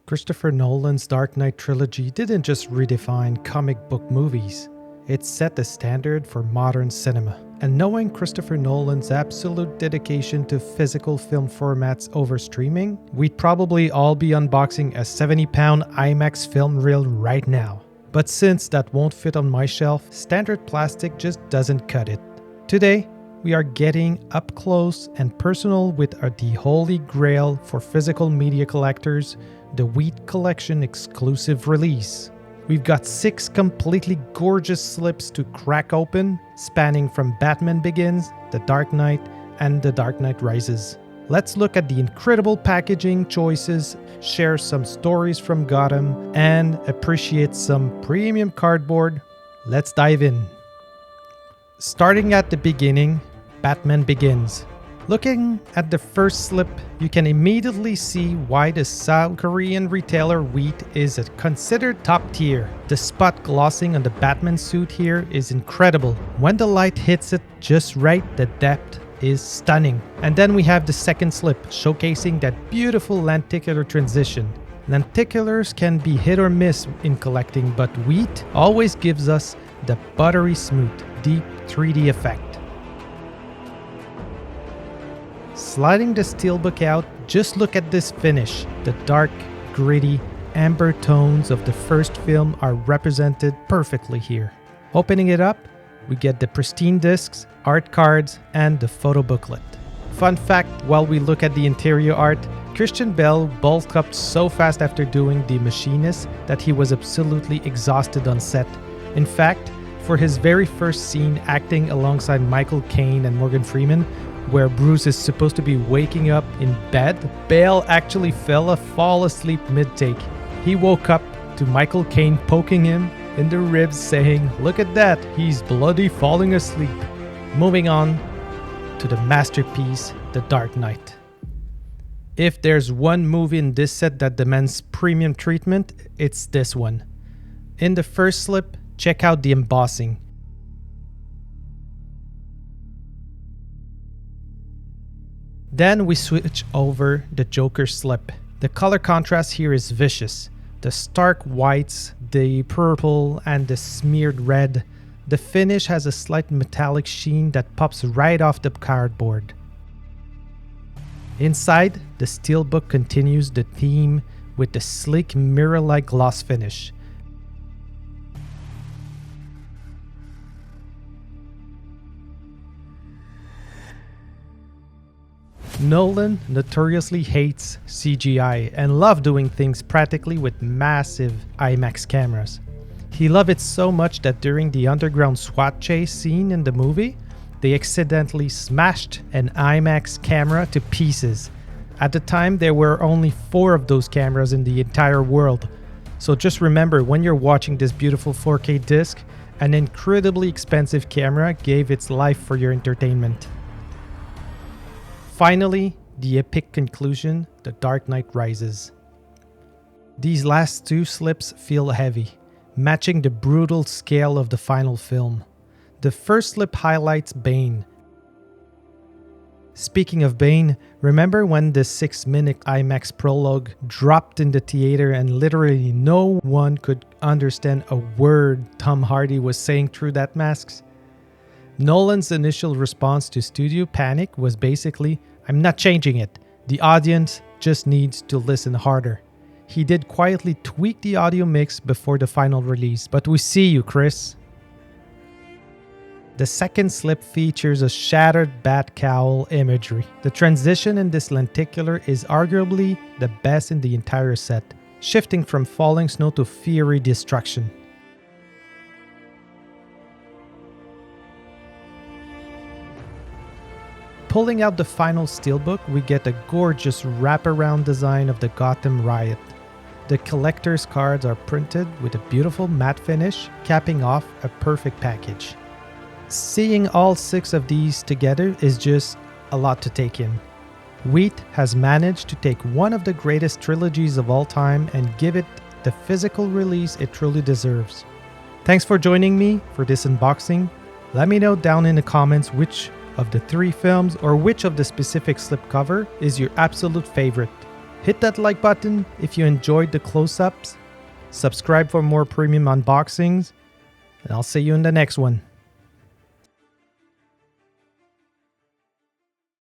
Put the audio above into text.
Christopher Nolan's Dark Knight trilogy didn't just redefine comic book movies, it set the standard for modern cinema. And knowing Christopher Nolan's absolute dedication to physical film formats over streaming, we'd probably all be unboxing a 70-pound IMAX film reel right now. But since that won't fit on my shelf, standard plastic just doesn't cut it. Today, we are getting up close and personal with the holy grail for physical media collectors, the WeEt Collection exclusive release. We've got 6 completely gorgeous slips to crack open, spanning from Batman Begins, The Dark Knight, and The Dark Knight Rises. Let's look at the incredible packaging choices, share some stories from Gotham, and appreciate some premium cardboard. Let's dive in. Starting at the beginning, Batman Begins. Looking at the first slip, you can immediately see why the South Korean retailer WeEt is considered top tier. The spot glossing on the Batman suit here is incredible. When the light hits it just right, the depth is stunning. And then we have the second slip, showcasing that beautiful lenticular transition. Lenticulars can be hit or miss in collecting, but WeEt always gives us the buttery smooth, deep 3D effect. Sliding the steelbook out, just look at this finish. The dark, gritty, amber tones of the first film are represented perfectly here. Opening it up, we get the pristine discs, art cards, and the photo booklet. Fun fact, while we look at the interior art, Christian Bale bulked up so fast after doing The Machinist that he was absolutely exhausted on set. In fact, for his very first scene acting alongside Michael Caine and Morgan Freeman, where Bruce is supposed to be waking up in bed, Bale actually fall asleep mid-take. He woke up to Michael Caine poking him in the ribs saying, "Look at that, he's bloody falling asleep." Moving on to the masterpiece, The Dark Knight. If there's one movie in this set that demands premium treatment, it's this one. In the first slip, check out the embossing. Then we switch over the Joker slip. The color contrast here is vicious. The stark whites, the purple, and the smeared red. The finish has a slight metallic sheen that pops right off the cardboard. Inside, the steelbook continues the theme with the sleek mirror-like gloss finish. Nolan notoriously hates CGI and loves doing things practically with massive IMAX cameras. He loved it so much that during the underground SWAT chase scene in the movie, they accidentally smashed an IMAX camera to pieces. At the time, there were only 4 of those cameras in the entire world. So just remember, when you're watching this beautiful 4K disc, an incredibly expensive camera gave its life for your entertainment. Finally, the epic conclusion, The Dark Knight Rises. These last 2 slips feel heavy, matching the brutal scale of the final film. The first slip highlights Bane. Speaking of Bane, remember when the 6-minute IMAX prologue dropped in the theater and literally no one could understand a word Tom Hardy was saying through that mask? Nolan's initial response to studio panic was basically, "I'm not changing it. The audience just needs to listen harder." He did quietly tweak the audio mix before the final release, but we see you, Chris. The second slip features a shattered bat cowl imagery. The transition in this lenticular is arguably the best in the entire set, shifting from falling snow to fiery destruction. Pulling out the final steelbook, we get a gorgeous wraparound design of the Gotham Riot. The collector's cards are printed with a beautiful matte finish, capping off a perfect package. Seeing all 6 of these together is just a lot to take in. WeEt has managed to take one of the greatest trilogies of all time and give it the physical release it truly deserves. Thanks for joining me for this unboxing. Let me know down in the comments which of the 3 films or which of the specific slipcover is your absolute favorite. Hit that like button if you enjoyed the close-ups. Subscribe for more premium unboxings. And I'll see you in the next one.